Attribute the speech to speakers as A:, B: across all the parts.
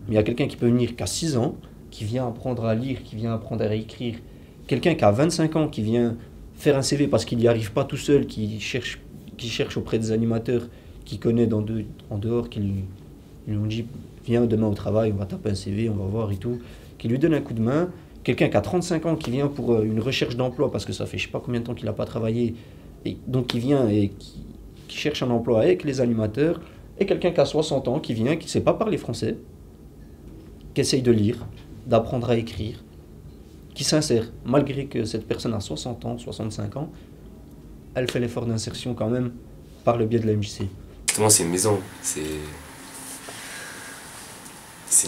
A: Mais il y a quelqu'un qui peut venir qu'à 6 ans, qui vient apprendre à lire, qui vient apprendre à écrire. Quelqu'un qui a 25 ans, qui vient faire un CV parce qu'il n'y arrive pas tout seul, qui cherche auprès des animateurs qu'il connaît en dehors, qui lui ont dit viens demain au travail, on va taper un CV, on va voir et tout, qui lui donne un coup de main. Quelqu'un qui a 35 ans, qui vient pour une recherche d'emploi parce que ça fait je sais pas combien de temps qu'il n'a pas travaillé, et donc qui vient et qui cherche un emploi avec les animateurs. Et quelqu'un qui a 60 ans, qui vient, qui ne sait pas parler français, qui essaye de lire, d'apprendre à écrire, qui s'insère, malgré que cette personne a 60 ans, 65 ans, elle fait l'effort d'insertion quand même par le biais de la MJC.
B: Justement, c'est une maison, c'est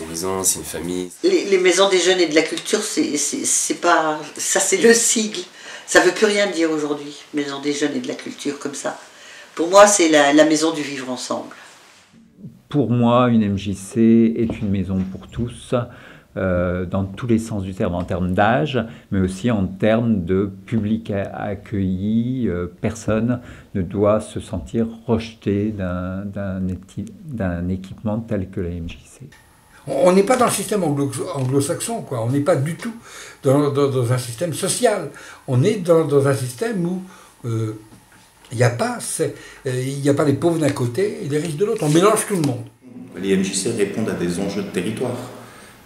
B: une maison, c'est une famille.
C: Les maisons des jeunes et de la culture, c'est pas... Ça, c'est le sigle. Ça veut plus rien dire aujourd'hui, maison des jeunes et de la culture, comme ça. Pour moi, c'est la maison du vivre ensemble.
D: Pour moi, une MJC est une maison pour tous, dans tous les sens du terme, en termes d'âge, mais aussi en termes de public accueilli. Personne ne doit se sentir rejeté d'un équipement tel que la MJC.
E: On n'est pas dans le système anglo-saxon, quoi. On n'est pas du tout dans un système social. On est dans un système où il n'y a pas les pauvres d'un côté et les riches de l'autre. On mélange tout le monde.
F: Les MJC répondent à des enjeux de territoire.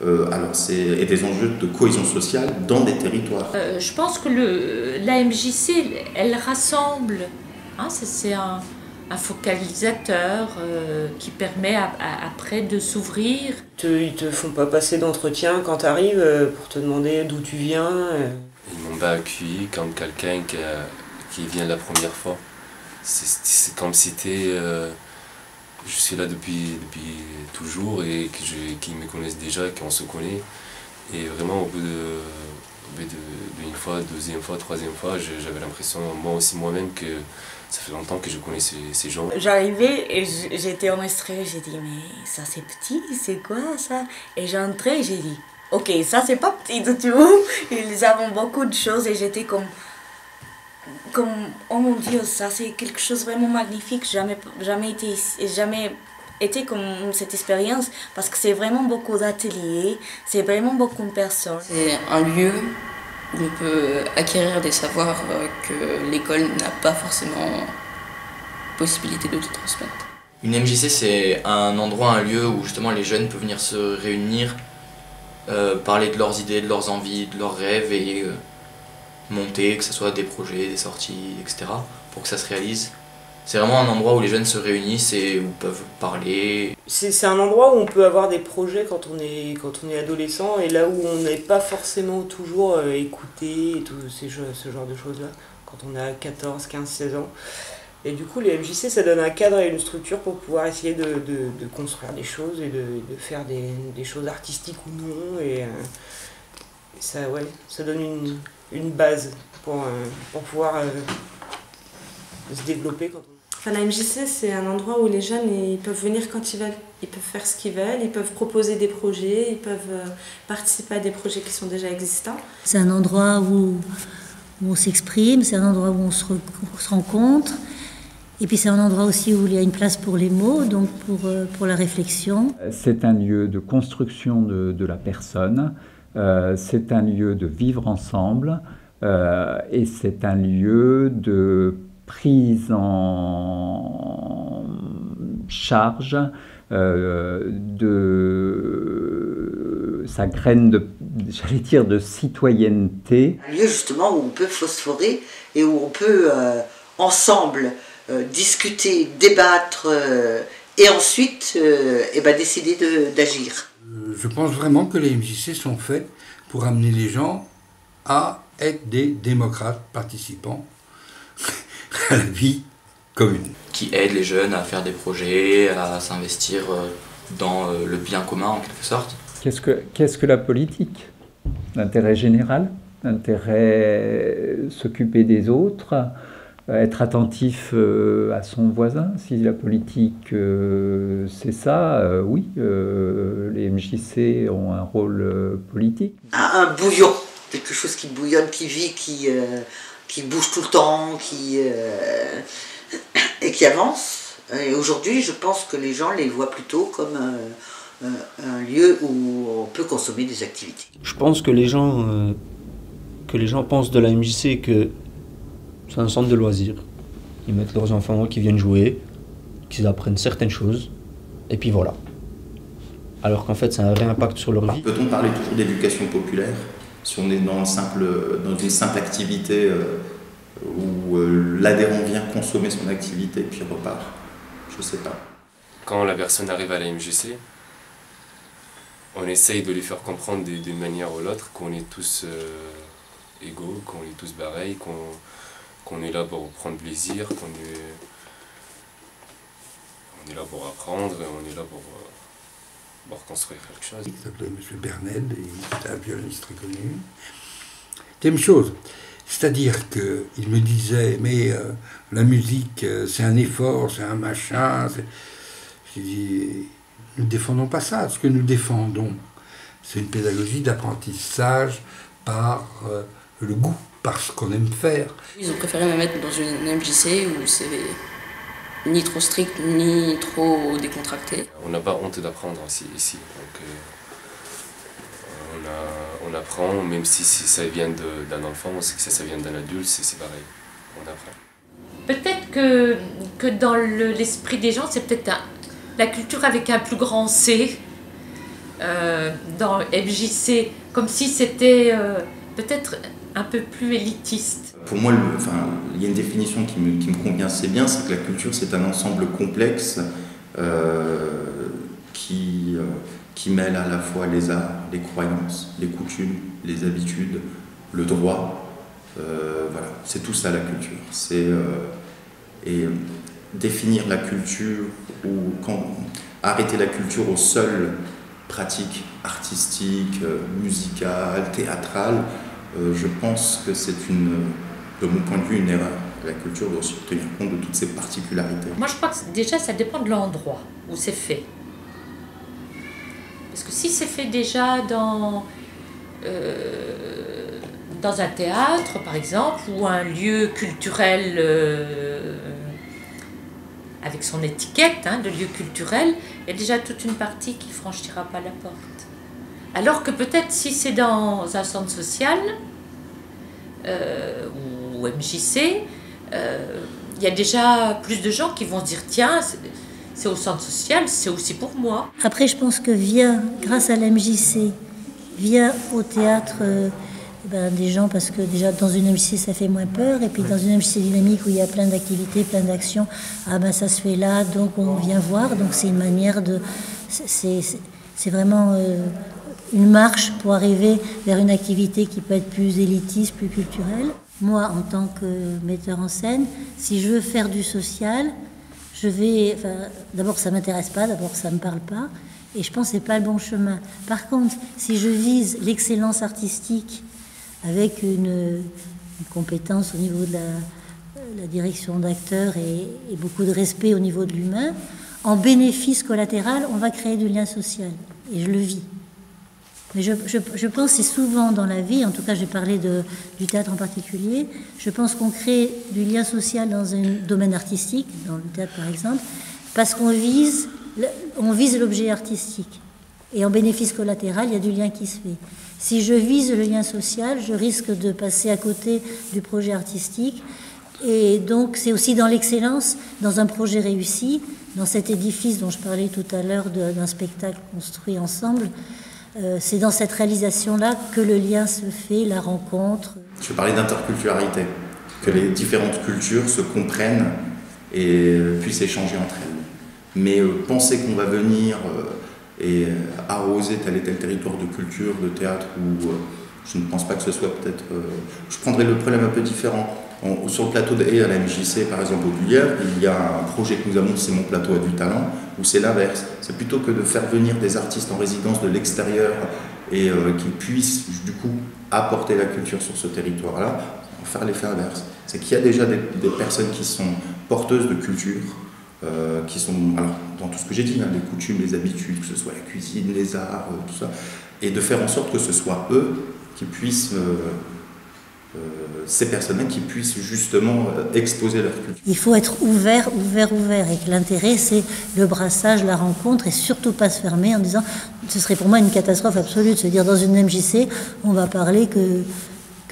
F: Et des enjeux de cohésion sociale dans des territoires.
G: Je pense que la MJC, elle rassemble. Hein, c'est un focalisateur qui permet après de s'ouvrir.
H: Ils te font pas passer d'entretien quand tu arrives pour te demander d'où tu viens.
B: Ils m'ont pas accueilli comme quelqu'un qui vient la première fois. C'est comme si je suis là depuis toujours et qu'ils me connaissent déjà, qu'on se connaît. Et vraiment, au bout d'une fois, deuxième fois, troisième fois, j'avais l'impression, moi aussi moi-même, que ça fait longtemps que je connais ces gens.
G: J'arrivais et j'étais en stress, j'ai dit mais ça c'est petit, c'est quoi ça? Et j'entrais et j'ai dit ok, ça c'est pas petit du tout. Ils avaient beaucoup de choses et j'étais comme oh mon Dieu, ça c'est quelque chose vraiment magnifique, jamais été comme cette expérience parce que c'est vraiment beaucoup d'ateliers, c'est vraiment beaucoup de personnes.
I: C'est un lieu où on peut acquérir des savoirs que l'école n'a pas forcément possibilité de te transmettre.
J: Une MJC, c'est un endroit, un lieu où justement les jeunes peuvent venir se réunir, parler de leurs idées, de leurs envies, de leurs rêves et monter, que ce soit des projets, des sorties, etc. pour que ça se réalise. C'est vraiment un endroit où les jeunes se réunissent et où peuvent parler.
H: C'est un endroit où on peut avoir des projets quand on est adolescent et là où on n'est pas forcément toujours écouté et tout ce genre de choses-là, quand on a 14, 15, 16 ans. Et du coup, les MJC, ça donne un cadre et une structure pour pouvoir essayer de construire des choses et de faire des choses artistiques ou non. Et ça donne une base pour pouvoir se développer.
K: Enfin, la MJC, c'est un endroit où les jeunes ils peuvent venir quand ils veulent. Ils peuvent faire ce qu'ils veulent, ils peuvent proposer des projets, ils peuvent participer à des projets qui sont déjà existants.
L: C'est un endroit où on s'exprime, c'est un endroit où on se rencontre. Et puis c'est un endroit aussi où il y a une place pour les mots, donc pour la réflexion.
D: C'est un lieu de construction de la personne, c'est un lieu de vivre ensemble, et c'est un lieu de prise en charge de sa graine de citoyenneté.
C: Un lieu justement où on peut phosphorer et où on peut ensemble discuter, débattre et ensuite décider d'agir.
E: Je pense vraiment que les MJC sont faits pour amener les gens à être des démocrates participants à la vie commune.
J: Qui aident les jeunes à faire des projets, à s'investir dans le bien commun en quelque sorte.
D: Qu'est-ce que la politique? L'intérêt général, l'intérêt s'occuper des autres, être attentif à son voisin. Si la politique c'est ça, oui, les MJC ont un rôle politique.
C: Un bouillon, quelque chose qui bouillonne, qui vit, qui bouge tout le temps, et qui avance. Et aujourd'hui, je pense que les gens les voient plutôt comme un lieu où on peut consommer des activités.
A: Je pense que les gens pensent de la MJC que c'est un centre de loisirs. Ils mettent leurs enfants qui viennent jouer, qu'ils apprennent certaines choses, et puis voilà. Alors qu'en fait, ça a un vrai impact sur leur vie.
F: Peut-on parler toujours d'éducation populaire si on est dans une simple activité où l'adhérent vient consommer son activité puis repart? Je ne sais pas.
B: Quand la personne arrive à la MJC, on essaye de lui faire comprendre d'une manière ou l'autre qu'on est tous égaux, qu'on est tous pareils, qu'on est là pour prendre plaisir, on est là pour apprendre, on est là pour reconstruire quelque chose.
E: Il s'appelait M. Bernel, et il était un violoniste très connu. Deuxième chose, c'est-à-dire qu'il me disait, mais la musique, c'est un effort, c'est un machin. J'ai dit, nous ne défendons pas ça. Ce que nous défendons, c'est une pédagogie d'apprentissage par le goût, par ce qu'on aime faire.
I: Ils ont préféré me mettre dans une MJC où c'est ni trop strict, ni trop décontracté.
B: On n'a pas honte d'apprendre ici. Donc, on apprend, même si ça vient d'un enfant ou si ça vient d'un adulte, c'est pareil. On apprend.
M: Peut-être que dans l'esprit des gens, c'est peut-être la culture avec un plus grand C, dans MJC, comme si c'était peut-être un peu plus élitiste.
F: Pour moi, il y a une définition qui me convient assez bien, c'est que la culture, c'est un ensemble complexe qui mêle à la fois les arts, les croyances, les coutumes, les habitudes, le droit. Voilà, c'est tout ça la culture. Et définir la culture ou arrêter la culture aux seules pratiques artistiques, musicales, théâtrales, je pense que c'est de mon point de vue, une erreur. La culture doit aussi tenir compte de toutes ces particularités.
M: Moi, je crois que déjà, ça dépend de l'endroit où c'est fait. Parce que si c'est fait déjà dans un théâtre, par exemple, ou un lieu culturel avec son étiquette de lieu culturel, il y a déjà toute une partie qui ne franchira pas la porte. Alors que peut-être si c'est dans un centre social ou MJC, il y a déjà plus de gens qui vont se dire tiens, c'est au centre social, c'est aussi pour moi.
L: Après, je pense que grâce à la MJC, vient au théâtre des gens, parce que déjà dans une MJC ça fait moins peur, et puis dans une MJC dynamique où il y a plein d'activités, plein d'actions, ça se fait là, donc on vient voir, donc c'est une manière de... C'est vraiment une marche pour arriver vers une activité qui peut être plus élitiste, plus culturelle. Moi, en tant que metteur en scène, si je veux faire du social, d'abord ça m'intéresse pas, d'abord ça me parle pas, et je pense que c'est pas le bon chemin. Par contre, si je vise l'excellence artistique avec une compétence au niveau de la direction d'acteurs et beaucoup de respect au niveau de l'humain, en bénéfice collatéral, on va créer du lien social, et je le vis. Mais je pense que c'est souvent dans la vie, en tout cas je vais parler du théâtre en particulier, je pense qu'on crée du lien social dans un domaine artistique, dans le théâtre par exemple, parce qu'on vise l'objet artistique. Et en bénéfice collatéral, il y a du lien qui se fait. Si je vise le lien social, je risque de passer à côté du projet artistique. Et donc c'est aussi dans l'excellence, dans un projet réussi, dans cet édifice dont je parlais tout à l'heure d'un spectacle construit ensemble, c'est dans cette réalisation-là que le lien se fait, la rencontre.
F: Je parlais d'interculturalité, que les différentes cultures se comprennent et puissent échanger entre elles. Mais penser qu'on va venir et arroser tel et tel territoire de culture, de théâtre, je ne pense pas que ce soit peut-être... je prendrais le problème un peu différent. Sur le plateau à la MJC, par exemple, au Gruyère, il y a un projet que nous avons, c'est Mon Plateau a du talent, où c'est l'inverse. C'est plutôt que de faire venir des artistes en résidence de l'extérieur et qui puissent, du coup, apporter la culture sur ce territoire-là, faire l'effet inverse. C'est qu'il y a déjà des personnes qui sont porteuses de culture, qui sont, alors, dans tout ce que j'ai dit, les coutumes, les habitudes, que ce soit la cuisine, les arts, tout ça, et de faire en sorte que ce soit eux qui puissent ces personnes-là qui puissent justement exposer leur culture.
L: Il faut être ouvert, et que l'intérêt c'est le brassage, la rencontre, et surtout pas se fermer en disant, ce serait pour moi une catastrophe absolue de se dire dans une MJC on va parler que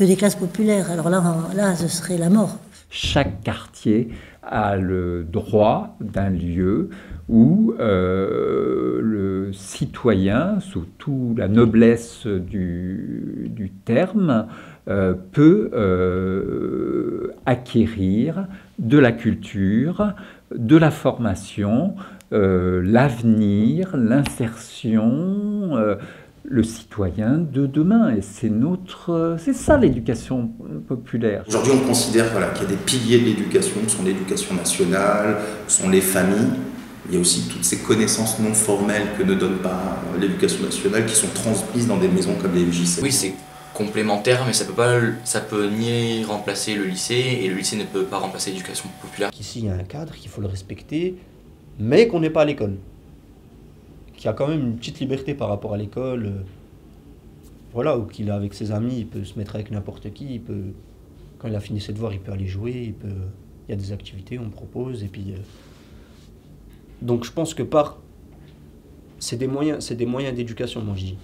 L: des classes populaires. Alors là, ce serait la mort.
D: Chaque quartier a le droit d'un lieu où le citoyen, sous toute la noblesse du terme, peut acquérir de la culture, de la formation, l'avenir, l'insertion, le citoyen de demain. Et c'est ça l'éducation populaire.
F: Aujourd'hui, on considère qu'il y a des piliers de l'éducation, qui sont l'éducation nationale, qui sont les familles. Il y a aussi toutes ces connaissances non formelles que ne donne pas l'éducation nationale, qui sont transmises dans des maisons comme les MJC.
J: Oui, c'est complémentaire, mais ça peut ni remplacer le lycée, et le lycée ne peut pas remplacer l'éducation populaire.
A: Ici, il y a un cadre qu'il faut le respecter, mais qu'on n'est pas à l'école. Qu'il y a quand même une petite liberté par rapport à l'école. Voilà, ou qu'il est avec ses amis, il peut se mettre avec n'importe qui, quand il a fini ses devoirs, il peut aller jouer, il y a des activités, on propose, et puis... Donc je pense que c'est des moyens d'éducation, moi je dis.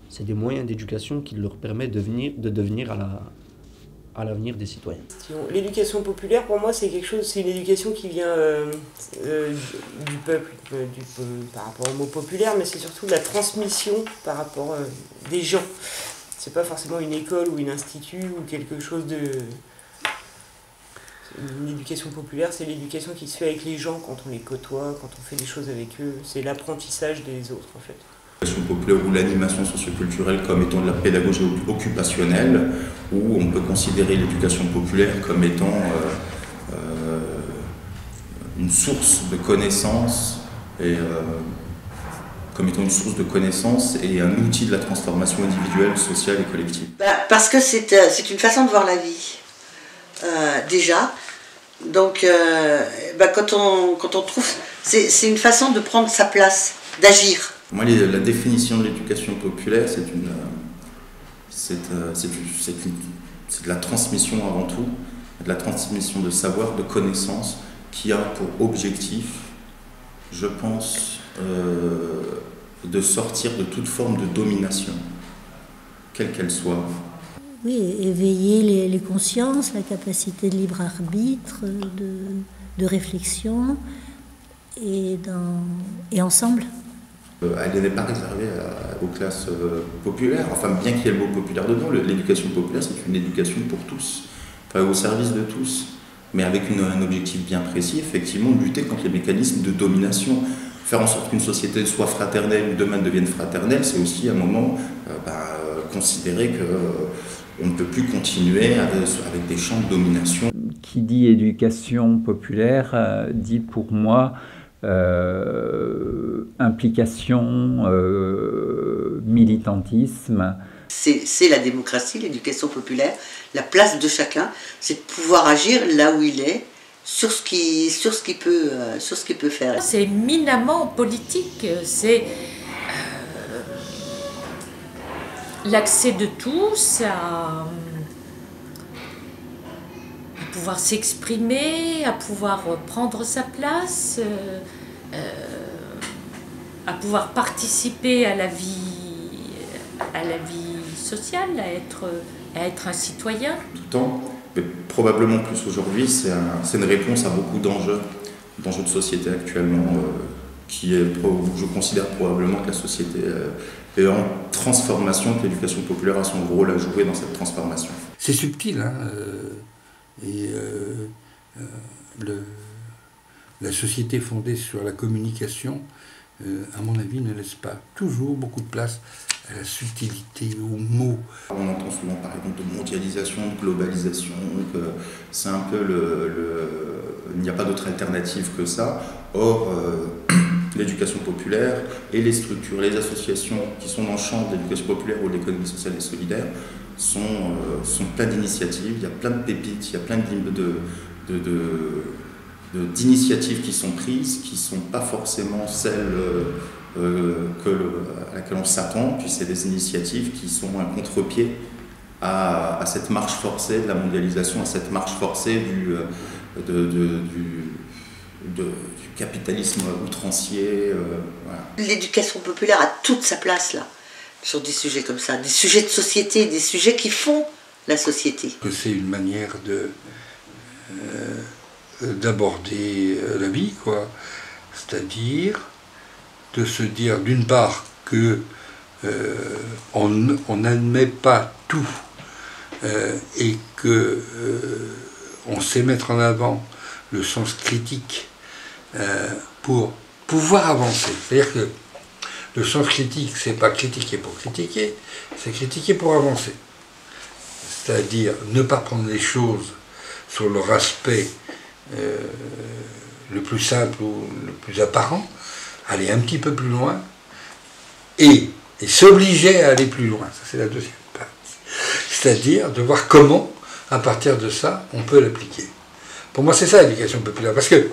A: C'est des moyens d'éducation qui leur permettent de devenir à l'avenir des citoyens.
H: L'éducation populaire, pour moi, c'est une éducation qui vient du peuple, par rapport au mot populaire, mais c'est surtout de la transmission par rapport des gens. C'est pas forcément une école ou un institut ou quelque chose de... Une éducation populaire, c'est l'éducation qui se fait avec les gens quand on les côtoie, quand on fait des choses avec eux. C'est l'apprentissage des autres, en fait.
F: L'éducation populaire ou l'animation socioculturelle comme étant de la pédagogie occupationnelle, où on peut considérer l'éducation populaire comme étant une source de connaissances et un outil de la transformation individuelle, sociale et collective.
C: Parce que c'est une façon de voir la vie, déjà. Donc, quand on trouve... C'est une façon de prendre sa place, d'agir.
F: Moi, la définition de l'éducation populaire, c'est de la transmission avant tout, de la transmission de savoir, de connaissances, qui a pour objectif, je pense, de sortir de toute forme de domination, quelle qu'elle soit.
L: Oui, éveiller les consciences, la capacité de libre arbitre, de réflexion, et ensemble.
F: Elle n'est pas réservée aux classes populaires, enfin bien qu'il y ait le mot populaire dedans, l'éducation populaire c'est une éducation pour tous, enfin, au service de tous, mais avec un objectif bien précis, effectivement, lutter contre les mécanismes de domination. Faire en sorte qu'une société soit fraternelle ou demain devienne fraternelle, c'est aussi à un moment considérer qu'on ne peut plus continuer avec des champs de domination.
D: Qui dit éducation populaire dit pour moi implication, militantisme.
C: C'est la démocratie, l'éducation populaire. La place de chacun, c'est de pouvoir agir là où il est, sur ce qu'il peut faire.
M: C'est éminemment politique, c'est l'accès de tous à pouvoir s'exprimer, à pouvoir prendre sa place, à pouvoir participer à la vie sociale, à être un citoyen.
F: Tout le temps, mais probablement plus aujourd'hui, c'est une réponse à beaucoup d'enjeux de société actuellement, où je considère probablement que la société est en transformation, que l'éducation populaire a son rôle à jouer dans cette transformation.
E: C'est subtil, hein, la société fondée sur la communication, à mon avis, ne laisse pas toujours beaucoup de place à la subtilité, aux mots.
F: On entend souvent parler de mondialisation, de globalisation, que c'est un peu il n'y a pas d'autre alternative que ça. Or, l'éducation populaire et les structures, les associations qui sont dans le champ de l'éducation populaire ou de l'économie sociale et solidaire sont plein d'initiatives, il y a plein de pépites, il y a plein d'initiatives qui sont prises, qui ne sont pas forcément celles à laquelle on s'attend, puis c'est des initiatives qui sont un contre-pied à cette marche forcée de la mondialisation, à cette marche forcée du capitalisme outrancier. Voilà.
C: L'éducation populaire a toute sa place là, sur des sujets comme ça, des sujets de société, des sujets qui font la société.
E: C'est une manière d'aborder la vie, quoi. C'est-à-dire de se dire d'une part que on n'admet pas tout et que on sait mettre en avant le sens critique pour pouvoir avancer. C'est-à-dire que le sens critique, c'est pas critiquer pour critiquer, c'est critiquer pour avancer. C'est-à-dire ne pas prendre les choses sur leur aspect le plus simple ou le plus apparent, aller un petit peu plus loin et s'obliger à aller plus loin. Ça, c'est la deuxième partie. C'est-à-dire de voir comment, à partir de ça, on peut l'appliquer. Pour moi, c'est ça l'éducation populaire. Parce que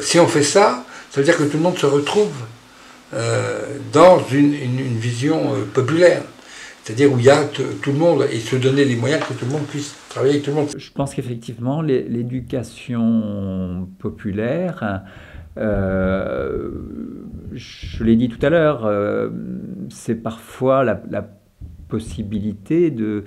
E: si on fait ça, ça veut dire que tout le monde se retrouve dans une vision populaire. C'est-à-dire où il y a tout le monde et se donner les moyens que tout le monde puisse travailler avec tout le monde.
D: Je pense qu'effectivement, l'éducation populaire, je l'ai dit tout à l'heure, c'est parfois la possibilité de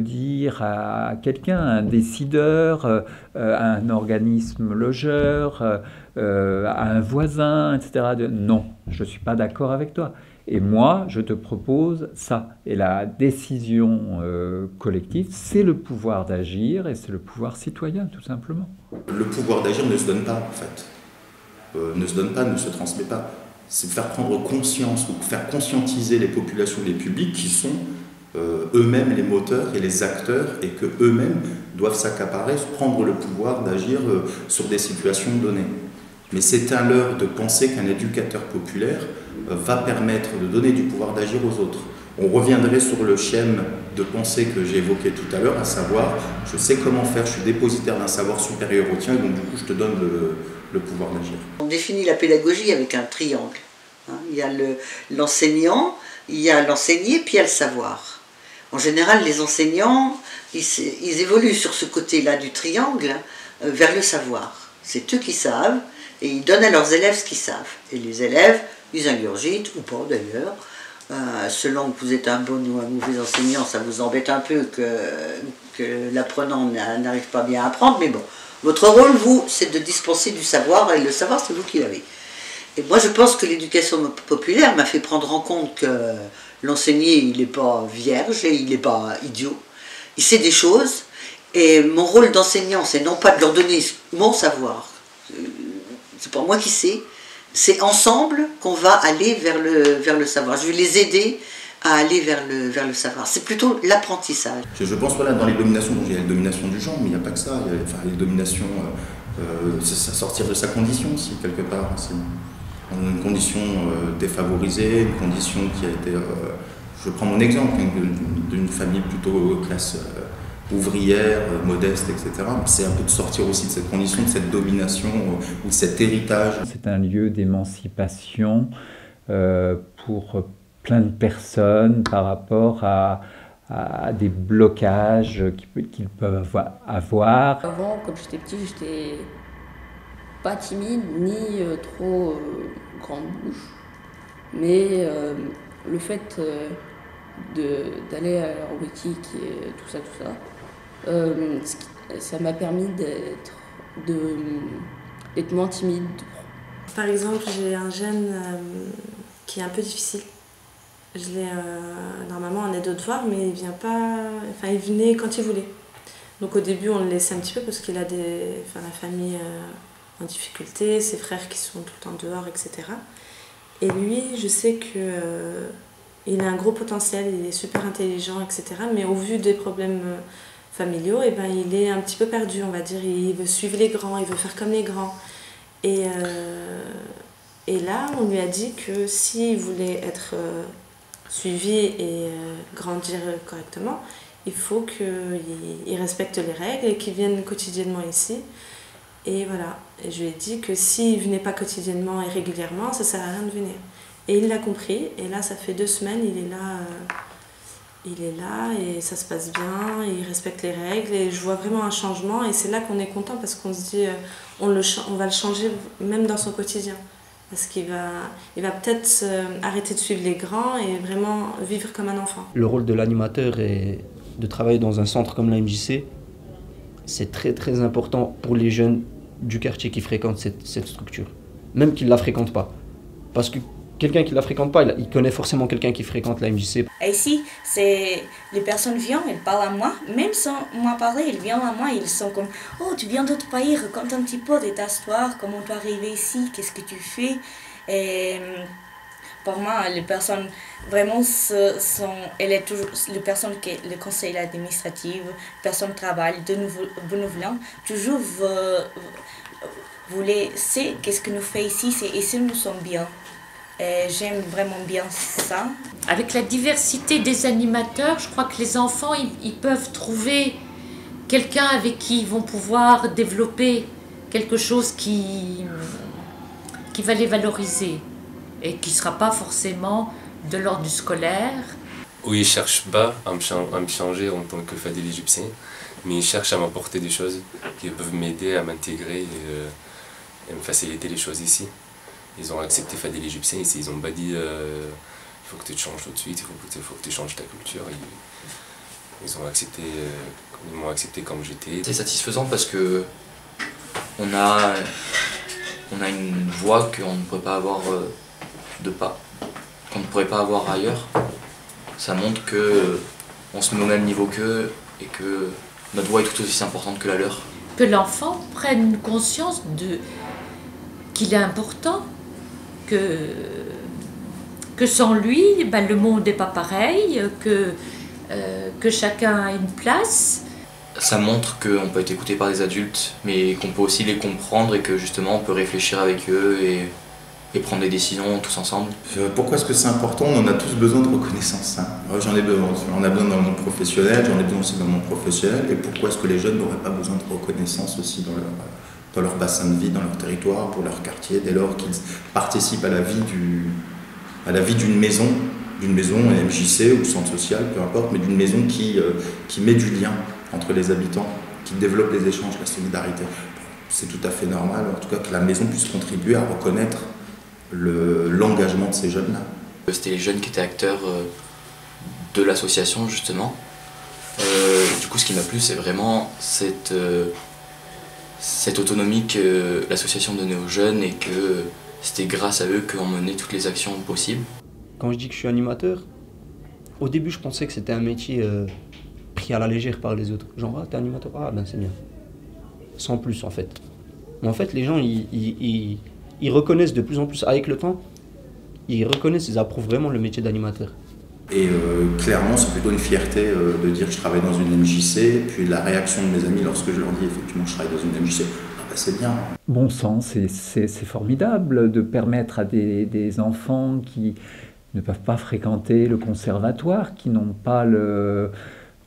D: dire à quelqu'un, un décideur, à un organisme logeur, à un voisin, etc., non, je ne suis pas d'accord avec toi. Et moi, je te propose ça. Et la décision collective, c'est le pouvoir d'agir et c'est le pouvoir citoyen, tout simplement.
F: Le pouvoir d'agir ne se donne pas, en fait. Ne se donne pas, ne se transmet pas. C'est faire prendre conscience ou faire conscientiser les populations, les publics qui sont eux-mêmes les moteurs et les acteurs et que eux-mêmes doivent s'accaparer, prendre le pouvoir d'agir sur des situations données. Mais c'est à l'heure de penser qu'un éducateur populaire va permettre de donner du pouvoir d'agir aux autres. On reviendrait sur le schème de pensée que j'ai évoqué tout à l'heure, à savoir, je sais comment faire, je suis dépositaire d'un savoir supérieur au tien, et donc du coup je te donne le pouvoir d'agir.
C: On définit la pédagogie avec un triangle. Il y a l'enseignant, il y a l'enseigné, puis il y a le savoir. En général, les enseignants, ils évoluent sur ce côté-là du triangle vers le savoir. C'est eux qui savent, et ils donnent à leurs élèves ce qu'ils savent. Et les élèves, ils ingurgitent, ou pas d'ailleurs. Selon que vous êtes un bon ou un mauvais enseignant, ça vous embête un peu que l'apprenant n'arrive pas bien à apprendre, mais bon. Votre rôle, vous, c'est de dispenser du savoir, et le savoir, c'est vous qui l'avez. Et moi, je pense que l'éducation populaire m'a fait prendre en compte que l'enseigné, il n'est pas vierge et il n'est pas idiot. Il sait des choses, et mon rôle d'enseignant, c'est non pas de leur donner mon savoir, c'est pas moi qui sais, c'est ensemble qu'on va aller vers le savoir. Je vais les aider à aller vers le savoir. C'est plutôt l'apprentissage.
F: Je pense voilà, dans les dominations, il y a la domination du genre, mais il n'y a pas que ça. Il y a les dominations, c'est sortir de sa condition aussi, quelque part. C'est une condition défavorisée, une condition qui a été... je prends mon exemple d'une famille plutôt classe ouvrière, modeste, etc. C'est un peu de sortir aussi de cette condition, de cette domination ou de cet héritage.
D: C'est un lieu d'émancipation pour plein de personnes par rapport à des blocages qu'ils peuvent avoir.
I: Avant, quand j'étais petit, j'étais pas timide ni trop grande bouche. Mais le fait d'aller à la robotique et tout ça, ça m'a permis d'être moins timide.
K: Par exemple, j'ai un jeune qui est un peu difficile. Je l'ai normalement en aide aux devoirs, mais il vient pas. Enfin, il venait quand il voulait. Donc au début, on le laissait un petit peu parce qu'il a la famille en difficulté, ses frères qui sont tout le temps dehors, etc. Et lui, je sais que il a un gros potentiel, il est super intelligent, etc. Mais au vu des problèmes familiaux, eh ben, il est un petit peu perdu, on va dire. Il veut suivre les grands, il veut faire comme les grands. Et là, on lui a dit que s'il voulait être suivi et grandir correctement, il faut qu'il respecte les règles et qu'il vienne quotidiennement ici. Et voilà. Et je lui ai dit que s'il ne venait pas quotidiennement et régulièrement, ça ne sert à rien de venir. Et il l'a compris. Et là, ça fait 2 semaines, il est là. il est là et ça se passe bien, il respecte les règles et je vois vraiment un changement et c'est là qu'on est content parce qu'on se dit on va le changer même dans son quotidien. Parce qu'il va peut-être arrêter de suivre les grands et vraiment vivre comme un enfant.
A: Le rôle de l'animateur est de travailler dans un centre comme la MJC. C'est très très important pour les jeunes du quartier qui fréquentent cette structure. Même qu'ils ne la fréquentent pas. Parce que quelqu'un qui ne la fréquente pas, il connaît forcément quelqu'un qui fréquente la MJC.
G: Et ici, les personnes viennent, elles parlent à moi, même sans moi parler, elles viennent à moi, ils sont comme « Oh, tu viens d'autre pays, raconte un petit peu de ta histoire, comment tu es arrivé ici, qu'est-ce que tu fais ?» Et pour moi, les personnes vraiment elle est toujours, les personnes qui le conseil administratif, les personnes qui travaillent, de bénévoles, toujours voulaient c'est qu'est-ce que nous faisons ici, c'est ici nous sommes bien. J'aime vraiment bien ça.
M: Avec la diversité des animateurs, je crois que les enfants, ils peuvent trouver quelqu'un avec qui ils vont pouvoir développer quelque chose qui va les valoriser et qui ne sera pas forcément de l'ordre du scolaire.
B: Oui, ils ne cherchent pas à me changer en tant que Fadel égyptien, mais ils cherchent à m'apporter des choses qui peuvent m'aider à m'intégrer et me faciliter les choses ici. Ils ont accepté Fadel égyptien ici, ils ont pas dit il faut que tu te changes tout de suite, il faut que tu changes ta culture. Ils m'ont accepté comme j'étais.
J: C'est satisfaisant parce que on a une voix qu'on ne pourrait pas avoir qu'on ne pourrait pas avoir ailleurs. Ça montre que on se met au même niveau qu'eux et que notre voix est tout aussi importante que la leur.
M: Que l'enfant prenne conscience qu'il est important, que sans lui, le monde n'est pas pareil, que chacun a une place.
J: Ça montre qu'on peut être écouté par des adultes, mais qu'on peut aussi les comprendre et que justement on peut réfléchir avec eux et prendre des décisions tous ensemble.
F: Pourquoi est-ce que c'est important? On en a tous besoin de reconnaissance. Hein. J'en ai besoin. On a besoin dans le monde professionnel, j'en ai besoin aussi dans le monde professionnel. Et pourquoi est-ce que les jeunes n'auraient pas besoin de reconnaissance aussi dans leur bassin de vie, dans leur territoire, pour leur quartier, dès lors qu'ils participent à la vie d'une maison, un MJC ou centre social, peu importe, mais d'une maison qui met du lien entre les habitants, qui développe les échanges, la solidarité. C'est tout à fait normal, en tout cas, que la maison puisse contribuer à reconnaître l'engagement de ces jeunes-là.
J: C'était les jeunes qui étaient acteurs de l'association, justement. Du coup, ce qui m'a plu, c'est vraiment cette autonomie que l'association donnait aux jeunes et que c'était grâce à eux qu'on menait toutes les actions possibles.
A: Quand je dis que je suis animateur, au début je pensais que c'était un métier pris à la légère par les autres. Genre, ah, t'es animateur, ah ben c'est bien. Sans plus en fait. Mais en fait les gens ils reconnaissent de plus en plus, avec le temps, ils approuvent vraiment le métier d'animateur.
F: Et clairement, c'est plutôt une fierté de dire que je travaille dans une MJC, puis la réaction de mes amis lorsque je leur dis effectivement je travaille dans une MJC, ah bah c'est bien.
D: Bon sang, c'est formidable de permettre à des enfants qui ne peuvent pas fréquenter le conservatoire, qui n'ont pas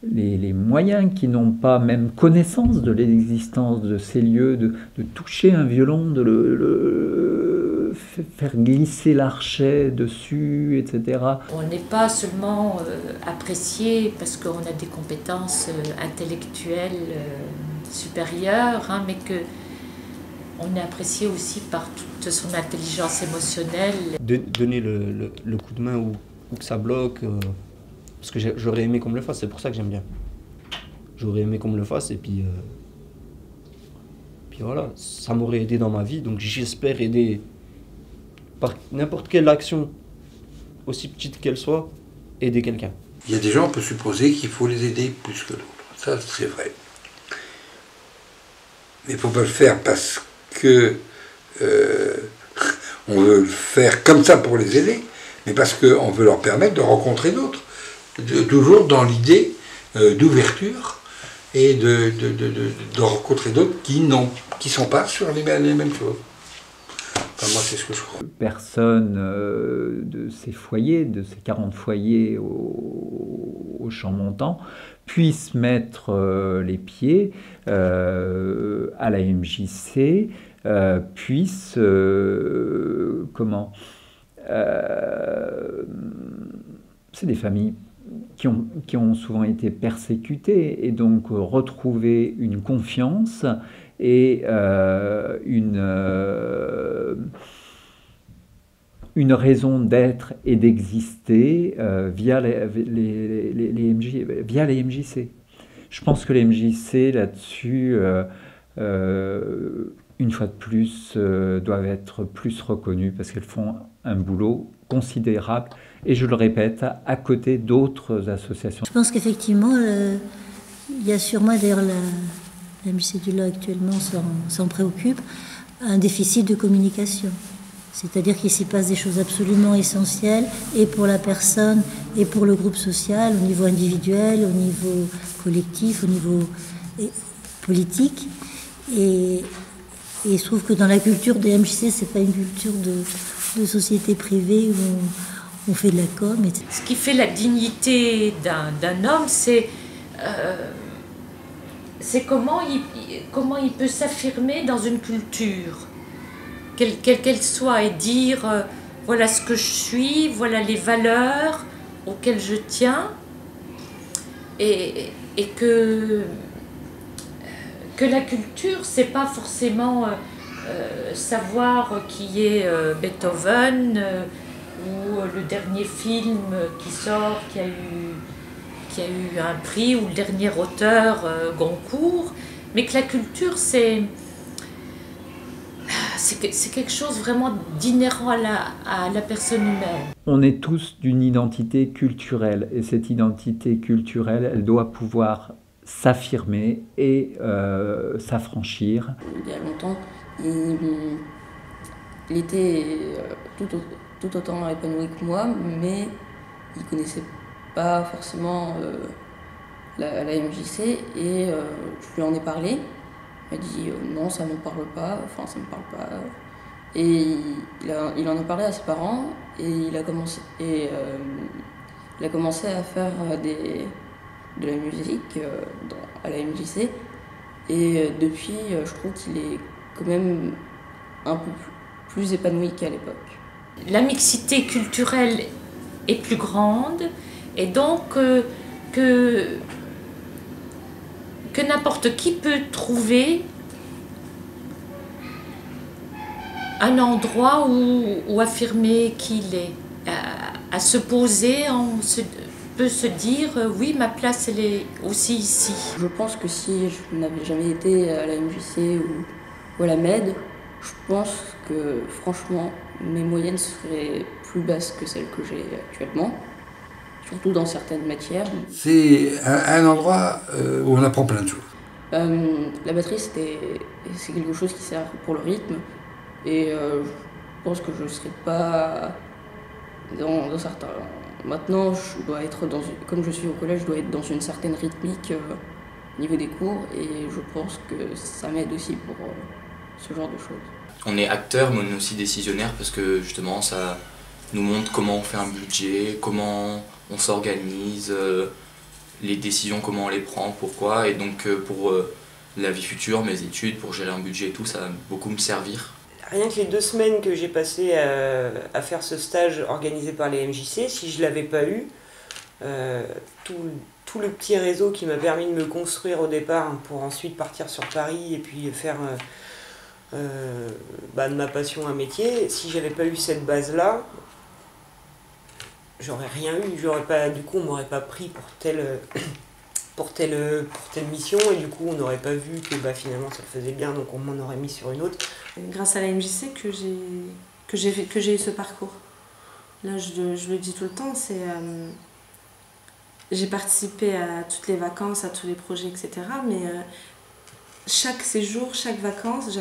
D: les moyens, qui n'ont pas même connaissance de l'existence de ces lieux, de toucher un violon, de le faire glisser l'archet dessus, etc.
M: On n'est pas seulement apprécié parce qu'on a des compétences intellectuelles supérieures, mais qu'on est apprécié aussi par toute son intelligence émotionnelle.
A: Donner le coup de main où que ça bloque, parce que j'aurais aimé qu'on me le fasse, c'est pour ça que j'aime bien. J'aurais aimé qu'on me le fasse et puis voilà, ça m'aurait aidé dans ma vie, donc j'espère aider par n'importe quelle action, aussi petite qu'elle soit, aider quelqu'un.
E: Il y a des gens, on peut supposer qu'il faut les aider plus que l'autre. Ça, c'est vrai. Mais il ne faut pas le faire parce que on veut le faire comme ça pour les aider, mais parce qu'on veut leur permettre de rencontrer d'autres. Toujours dans l'idée d'ouverture et de rencontrer d'autres qui ne sont pas sur les mêmes choses. Enfin, moi, c'est ce que je crois.
D: Personne de ces foyers, de ces 40 foyers au champ montant, puissent mettre les pieds à la MJC, puissent c'est des familles qui ont souvent été persécutés, et donc retrouver une confiance et une raison d'être et d'exister via les MJC. Je pense que les MJC, là-dessus, une fois de plus, doivent être plus reconnues parce qu'elles font un boulot considérable, et je le répète, à côté d'autres associations.
L: Je pense qu'effectivement, il y a sûrement, d'ailleurs la MJC du Lot actuellement s'en préoccupe, un déficit de communication. C'est-à-dire qu'il s'y passe des choses absolument essentielles, et pour la personne, et pour le groupe social, au niveau individuel, au niveau collectif, au niveau politique. Et je trouve que dans la culture des MJC, c'est pas une culture de société privée où on fait de la com. Etc.
M: Ce qui fait la dignité d'un homme, c'est comment il peut s'affirmer dans une culture, quelle qu'elle soit, et dire voilà ce que je suis, voilà les valeurs auxquelles je tiens, et que la culture, c'est pas forcément savoir qui est Beethoven ou le dernier film qui sort qui a eu un prix, ou le dernier auteur Goncourt, mais que la culture c'est quelque chose vraiment d'inhérent à la personne humaine.
D: On est tous d'une identité culturelle, et cette identité culturelle, elle doit pouvoir s'affirmer et s'affranchir.
I: Il y a longtemps, il était tout autant épanoui que moi, mais il ne connaissait pas forcément la MJC, et je lui en ai parlé. Il m'a dit non, ça ne me parle pas, ça ne me parle pas. Et il en a parlé à ses parents, et il a commencé à faire de la musique à la MJC, et depuis je trouve qu'il est quand même un peu plus épanoui qu'à l'époque.
M: La mixité culturelle est plus grande, et donc que n'importe qui peut trouver un endroit où affirmer qui il est, à se poser, peut se dire oui, ma place elle est aussi ici.
I: Je pense que si je n'avais jamais été à la MJC ou à la MED, je pense que franchement mes moyennes seraient plus basses que celles que j'ai actuellement, surtout dans certaines matières.
E: C'est un endroit où on apprend plein de choses.
I: La batterie c'est quelque chose qui sert pour le rythme, et je pense que je ne serais pas dans certains... Maintenant, je dois être comme je suis au collège, je dois être dans une certaine rythmique au niveau des cours, et je pense que ça m'aide aussi pour ce genre de choses.
J: On est acteur, mais on est aussi décisionnaire, parce que justement ça nous montre comment on fait un budget, comment on s'organise, les décisions, comment on les prend, pourquoi. Et donc pour la vie future, mes études, pour gérer un budget et tout, ça va beaucoup me servir.
H: Rien que les 2 semaines que j'ai passées à faire ce stage organisé par les MJC, si je ne l'avais pas eu, tout le petit réseau qui m'a permis de me construire au départ pour ensuite partir sur Paris et puis faire de ma passion un métier, si j'avais pas eu cette base-là, j'aurais rien eu. Du coup, on m'aurait pas pris pour telle mission, et du coup on n'aurait pas vu que finalement ça le faisait bien, donc on m'en aurait mis sur une autre.
K: Grâce à la MJC que j'ai eu ce parcours. Là, je le dis tout le temps, j'ai participé à toutes les vacances, à tous les projets, etc. Mais chaque séjour, chaque vacances,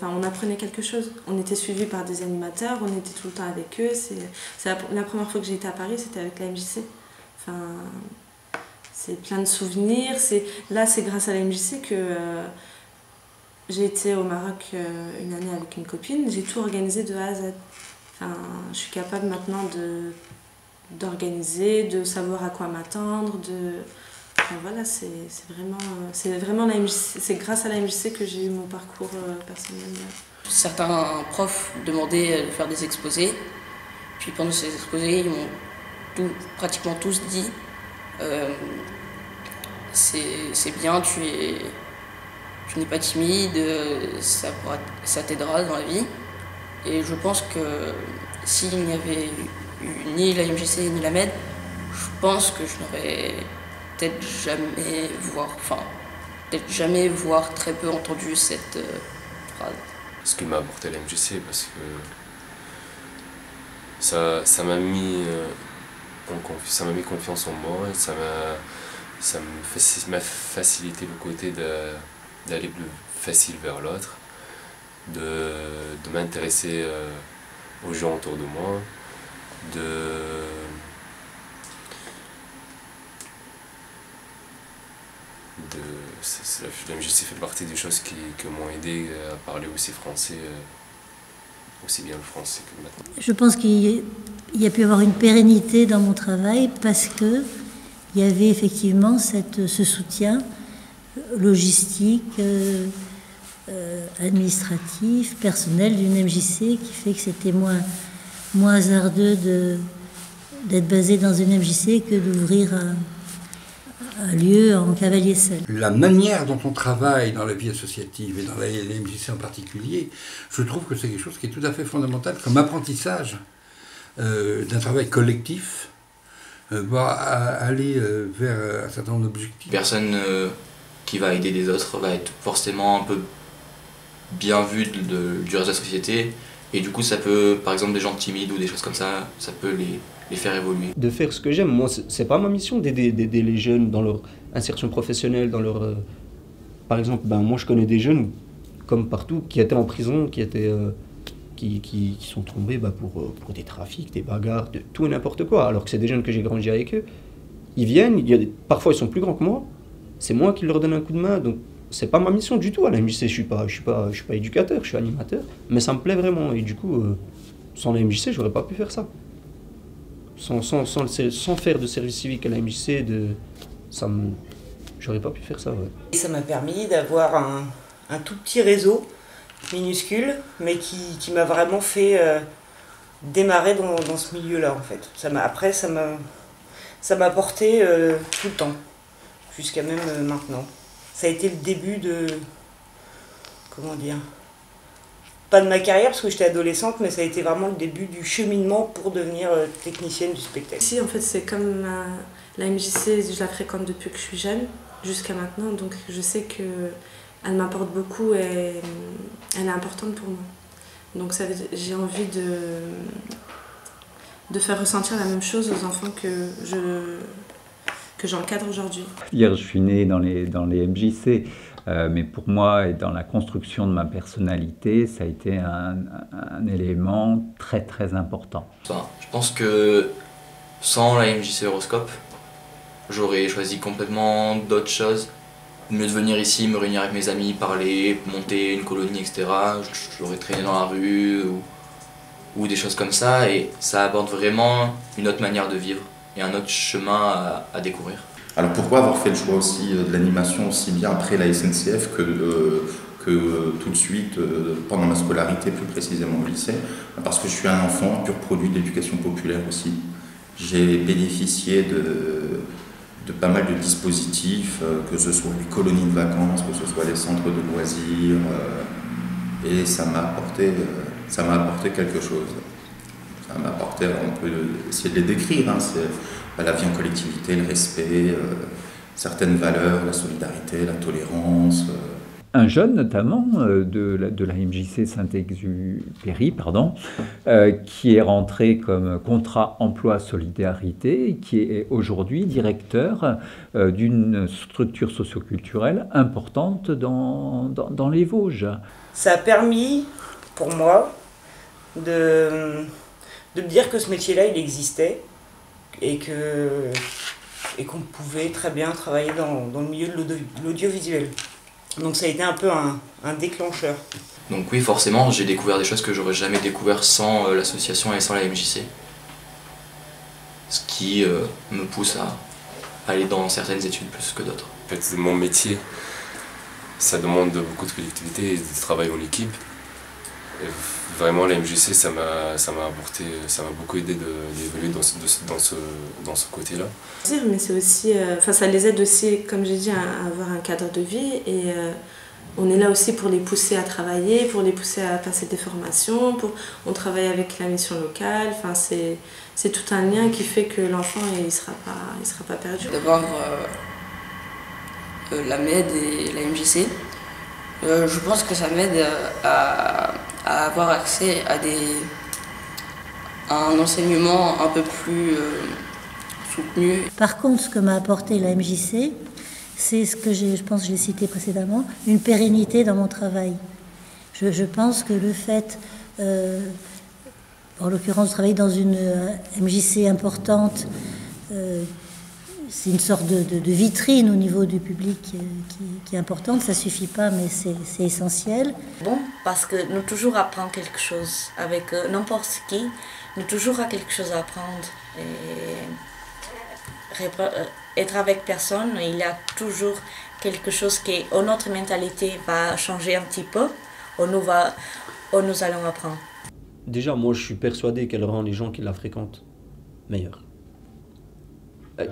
K: on apprenait quelque chose. On était suivis par des animateurs, on était tout le temps avec eux. La première fois que j'ai été à Paris, c'était avec la MJC. C'est plein de souvenirs. Là, c'est grâce à la MJC que j'ai été au Maroc une année avec une copine. J'ai tout organisé de A à Z. Je suis capable maintenant d'organiser, de savoir à quoi m'attendre. Voilà, c'est vraiment la MJC. C'est grâce à la MJC que j'ai eu mon parcours personnel.
I: Certains profs demandaient de faire des exposés. Puis pendant ces exposés, ils m'ont pratiquement tous dit c'est bien, tu n'es pas timide, ça t'aidera dans la vie. Et je pense que s'il n'y avait eu ni la MJC ni la MED, je pense que je n'aurais peut-être jamais, voire très peu entendu cette phrase.
B: Ce que m'a apporté la MJC, parce que ça m'a mis confiance en moi, ça m'a facilité le côté d'aller plus facile vers l'autre, de m'intéresser aux gens autour de moi, la MJC fait partie des choses qui m'ont aidé à parler aussi français, aussi bien le français que maintenant.
L: Je pense qu'il y a pu y avoir une pérennité dans mon travail parce que il y avait effectivement ce soutien logistique, administratif, personnel d'une MJC qui fait que c'était moins hasardeux d'être basé dans une MJC que d'ouvrir un lieu en Cavalier-Seine.
E: La manière dont on travaille dans la vie associative et dans la MJC en particulier, je trouve que c'est quelque chose qui est tout à fait fondamental comme apprentissage d'un travail collectif, aller vers un certain nombre d'objectifs.
J: Personne qui va aider les autres va être forcément un peu bien vu du reste de la société, et du coup ça peut, par exemple des gens timides ou des choses comme ça peut les faire évoluer.
A: De faire ce que j'aime, moi c'est pas ma mission d'aider les jeunes dans leur insertion professionnelle, dans leur... Par exemple, moi je connais des jeunes, comme partout, qui étaient en prison, qui sont tombés pour des trafics, des bagarres, de tout et n'importe quoi, alors que c'est des jeunes que j'ai grandi avec eux. Ils viennent, parfois ils sont plus grands que moi, c'est moi qui leur donne un coup de main, donc c'est pas ma mission du tout à la MJC, je suis pas éducateur, je suis animateur, mais ça me plaît vraiment, et du coup, sans la MJC, j'aurais pas pu faire ça. Sans faire de service civique à la MJC, j'aurais pas pu faire ça. Ouais.
H: Et ça m'a permis d'avoir un tout petit réseau, minuscule, mais qui m'a vraiment fait démarrer dans ce milieu-là, en fait. Après, ça m'a porté tout le temps, jusqu'à même maintenant. Ça a été le début de... Comment dire ? Pas de ma carrière, parce que j'étais adolescente, mais ça a été vraiment le début du cheminement pour devenir technicienne du spectacle.
K: Ici, en fait, c'est comme la MJC, je la fréquente depuis que je suis jeune, jusqu'à maintenant, donc je sais qu'elle m'apporte beaucoup et elle est importante pour moi. Donc j'ai envie de faire ressentir la même chose aux enfants que j'encadre aujourd'hui.
D: Je suis né dans les MJC, mais pour moi et dans la construction de ma personnalité, ça a été un élément très très important.
J: Je pense que sans la MJC Euroscope, j'aurais choisi complètement d'autres choses. Mieux de venir ici, me réunir avec mes amis, parler, monter une colonie, etc. J'aurais traîné dans la rue ou des choses comme ça, et ça aborde vraiment une autre manière de vivre et un autre chemin à découvrir.
F: Alors pourquoi avoir fait le choix aussi de l'animation aussi bien après la SNCF que tout de suite pendant ma scolarité, plus précisément au lycée? Parce que je suis un enfant pur produit de l'éducation populaire aussi. J'ai bénéficié de pas mal de dispositifs, que ce soit les colonies de vacances, que ce soit les centres de loisirs, et ça m'a apporté quelque chose. Ça m'a apporté, on peut essayer de les décrire, c'est la vie en collectivité, le respect, certaines valeurs, la solidarité, la tolérance.
D: Un jeune notamment de la MJC Saint-Exupéry, qui est rentré comme contrat emploi solidarité, qui est aujourd'hui directeur d'une structure socioculturelle importante dans les Vosges.
H: Ça a permis pour moi de me dire que ce métier-là il existait et qu'on pouvait très bien travailler dans le milieu de l'audiovisuel. Donc ça a été un peu un déclencheur.
J: Donc oui, forcément, j'ai découvert des choses que j'aurais jamais découvert sans l'association et sans la MJC. Ce qui me pousse à aller dans certaines études plus que d'autres.
B: En fait, mon métier, ça demande beaucoup de collectivité et de travail en équipe. vraiment, la MJC, ça m'a apporté, ça m'a beaucoup aidé d'évoluer dans ce côté-là.
K: Mais c'est aussi, ça les aide aussi, comme j'ai dit, à avoir un cadre de vie et on est là aussi pour les pousser à travailler, pour les pousser à passer des formations, on travaille avec la mission locale, enfin c'est tout un lien qui fait que l'enfant il sera pas perdu.
I: D'avoir la MED et la MJC, je pense que ça m'aide à avoir accès à un enseignement un peu plus soutenu.
L: Par contre, ce que m'a apporté la MJC, c'est ce que je pense que j'ai cité précédemment, une pérennité dans mon travail. Je pense que le fait, en l'occurrence, de travailler dans une MJC importante, c'est une sorte de vitrine au niveau du public qui est importante. Ça ne suffit pas, mais c'est essentiel.
G: Bon, parce que nous toujours apprendre quelque chose. Avec n'importe qui, nous toujours a quelque chose à apprendre. Et être avec personne, il y a toujours quelque chose qui, notre mentalité va changer un petit peu, où nous allons apprendre.
A: Déjà, moi, je suis persuadé qu'elle rend les gens qui la fréquentent meilleurs.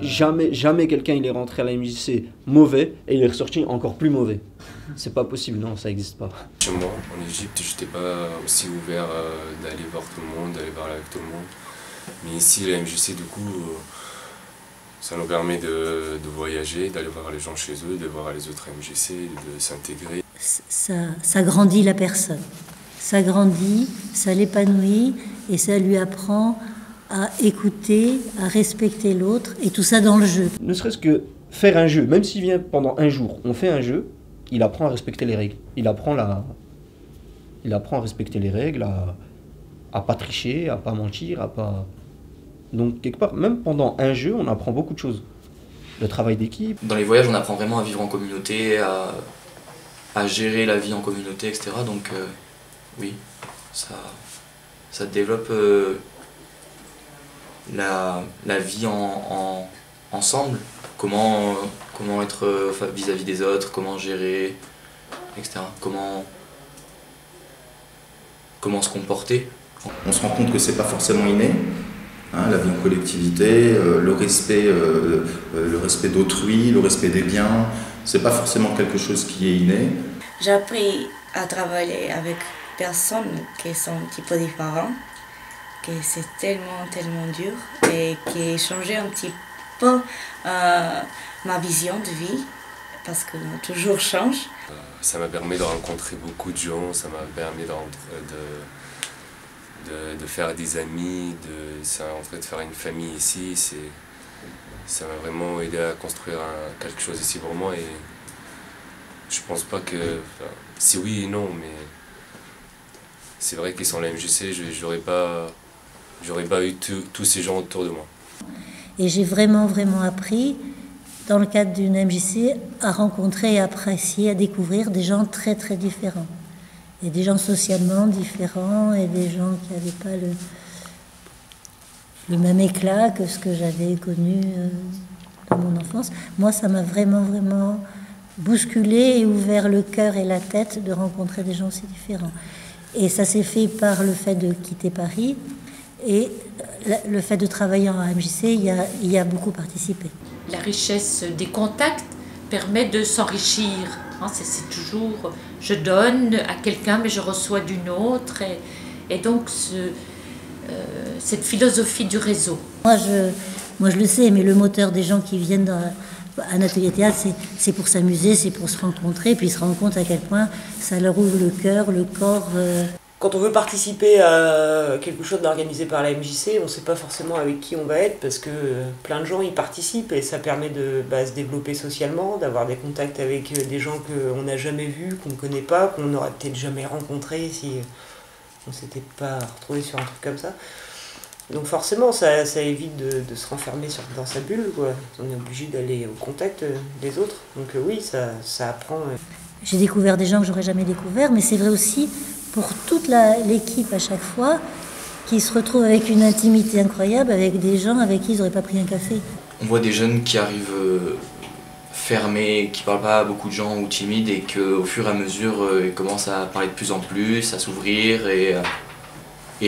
A: Jamais quelqu'un il est rentré à la MJC mauvais et il est ressorti encore plus mauvais. C'est pas possible, non, ça n'existe pas.
B: Chez moi, en Égypte, je n'étais pas aussi ouvert d'aller voir tout le monde, d'aller parler avec tout le monde. Mais ici, la MJC, du coup, ça nous permet de voyager, d'aller voir les gens chez eux, de voir les autres MJC, de s'intégrer.
L: Ça grandit la personne. Ça grandit, ça l'épanouit et ça lui apprend à écouter, à respecter l'autre, et tout ça dans le jeu.
A: Ne serait-ce que faire un jeu, même s'il vient pendant un jour, on fait un jeu, il apprend à respecter les règles. Il apprend à respecter les règles, à pas tricher, à pas mentir, à pas... Donc quelque part, même pendant un jeu, on apprend beaucoup de choses. Le travail d'équipe.
J: Dans les voyages, on apprend vraiment à vivre en communauté, à gérer la vie en communauté, etc. Donc oui, ça développe la vie ensemble, comment être vis-à-vis des autres, comment gérer, etc. Comment se comporter.
F: On se rend compte que c'est pas forcément inné, hein, la vie en collectivité, le respect d'autrui, le respect des biens, c'est pas forcément quelque chose qui est inné.
G: J'ai appris à travailler avec personnes qui sont un petit peu différentes, que c'est tellement dur et qui a changé un petit peu ma vision de vie, parce que toujours change.
B: Ça m'a permis de rencontrer beaucoup de gens, ça m'a permis de faire des amis, de faire une famille ici. Ça m'a vraiment aidé à construire quelque chose ici pour moi, et je pense pas que... si oui et non, mais c'est vrai qu'ils sont la MJC, j'aurais pas eu tous ces gens autour de moi.
L: Et j'ai vraiment appris, dans le cadre d'une MJC, à rencontrer et apprécier, à découvrir des gens très différents. Et des gens socialement différents, et des gens qui n'avaient pas le même éclat que ce que j'avais connu dans mon enfance. Moi, ça m'a vraiment bousculé et ouvert le cœur et la tête de rencontrer des gens aussi différents. Et ça s'est fait par le fait de quitter Paris, et le fait de travailler en MJC y a beaucoup participé.
M: La richesse des contacts permet de s'enrichir. C'est toujours, je donne à quelqu'un mais je reçois d'une autre, et donc cette philosophie du réseau. Moi
L: je le sais, mais le moteur des gens qui viennent dans un atelier théâtre, c'est pour s'amuser, c'est pour se rencontrer, puis ils se rendent compte à quel point ça leur ouvre le cœur, le corps.
H: Quand on veut participer à quelque chose d'organisé par la MJC, on ne sait pas forcément avec qui on va être, parce que plein de gens y participent et ça permet de se développer socialement, d'avoir des contacts avec des gens qu'on n'a jamais vus, qu'on ne connaît pas, qu'on n'aurait peut-être jamais rencontrés si on ne s'était pas retrouvé sur un truc comme ça. Donc forcément, ça évite de se renfermer dans sa bulle, quoi. On est obligé d'aller au contact des autres. Donc oui, ça apprend.
L: J'ai découvert des gens que j'aurais jamais découverts, mais c'est vrai aussi pour toute l'équipe à chaque fois, qui se retrouve avec une intimité incroyable, avec des gens avec qui ils n'auraient pas pris un café.
J: On voit des jeunes qui arrivent fermé, qui parle pas à beaucoup de gens ou timide, et qu'au fur et à mesure, ils commencent à parler de plus en plus, à s'ouvrir, et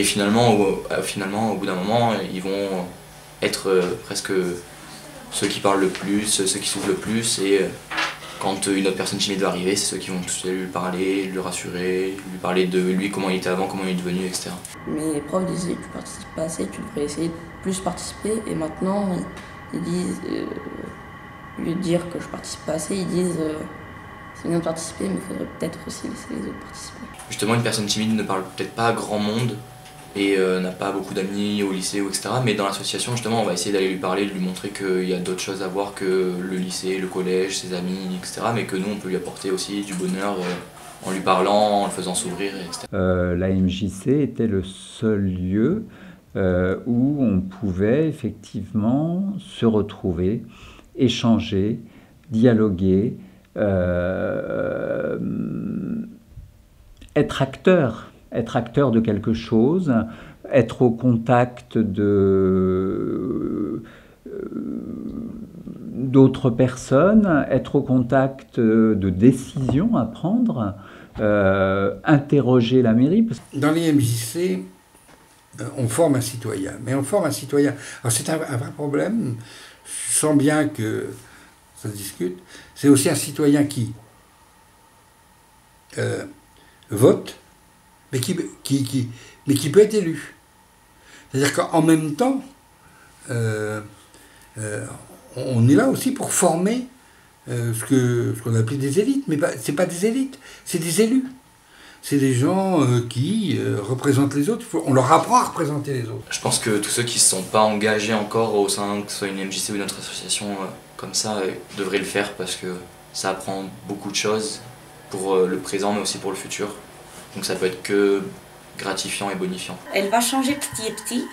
J: finalement, au bout d'un moment, ils vont être presque ceux qui parlent le plus, ceux qui s'ouvrent le plus, et quand une autre personne timide va arriver, c'est ceux qui vont tous lui parler, lui rassurer, lui parler de lui, comment il était avant, comment il est devenu, etc.
I: Mes profs disaient tu participes pas assez, tu devrais essayer de plus participer, et maintenant ils disent, au lieu de dire que je participe pas assez, ils disent c'est bien de participer, mais il faudrait peut-être aussi laisser les autres participer.
J: Justement, une personne timide ne parle peut-être pas à grand monde, et n'a pas beaucoup d'amis au lycée, etc. Mais dans l'association, justement, on va essayer d'aller lui parler, de lui montrer qu'il y a d'autres choses à voir que le lycée, le collège, ses amis, etc. Mais que nous, on peut lui apporter aussi du bonheur en lui parlant, en le faisant s'ouvrir, etc.
D: La MJC était le seul lieu où on pouvait effectivement se retrouver, échanger, dialoguer, être acteur de quelque chose, être au contact d'autres personnes, être au contact de décisions à prendre, interroger la mairie.
E: Dans les MJC, on forme un citoyen, mais on forme un citoyen. Alors c'est un vrai problème, je sens bien que ça se discute, c'est aussi un citoyen qui vote, mais qui peut être élu. C'est-à-dire qu'en même temps, on est là aussi pour former ce qu'on appelle des élites, mais c'est pas des élites, c'est des élus. C'est des gens qui représentent les autres, on leur apprend à représenter les autres.
J: Je pense que tous ceux qui ne se sont pas engagés encore au sein, que ce soit une MJC ou une autre association comme ça, devraient le faire, parce que ça apprend beaucoup de choses pour le présent, mais aussi pour le futur. Donc ça peut être que gratifiant et bonifiant.
G: Elle va changer petit à petit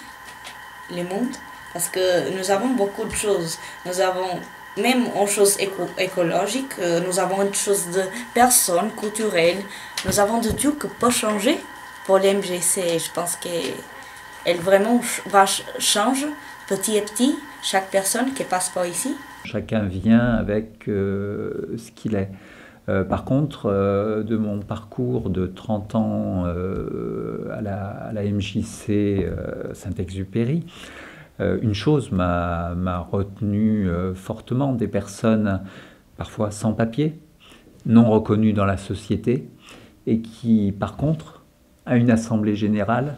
G: le monde, parce que nous avons beaucoup de choses. Nous avons, même en choses écologiques, nous avons une chose de personnes, culturelles. Nous avons de tout que peut changer pour l'MJC. Je pense qu'elle vraiment va changer petit à petit chaque personne qui passe par ici.
D: Chacun vient avec ce qu'il est. Par contre, de mon parcours de 30 ans à la MJC Saint-Exupéry, une chose m'a retenu fortement, des personnes parfois sans papier, non reconnues dans la société, et qui, par contre, à une assemblée générale,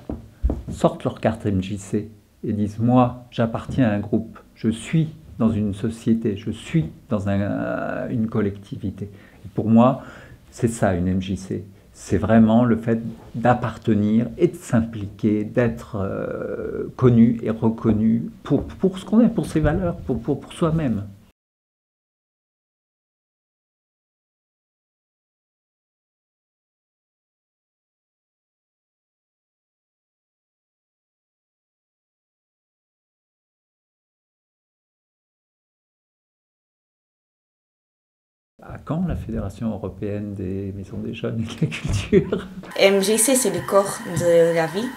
D: sortent leur carte MJC et disent « Moi, j'appartiens à un groupe, je suis dans une société, je suis dans une collectivité ». Pour moi, c'est ça une MJC. C'est vraiment le fait d'appartenir et de s'impliquer, d'être connu et reconnu pour ce qu'on est, pour ses valeurs, pour soi-même. À quand la Fédération européenne des maisons des jeunes et de la culture?
G: MJC, c'est le corps de la vie.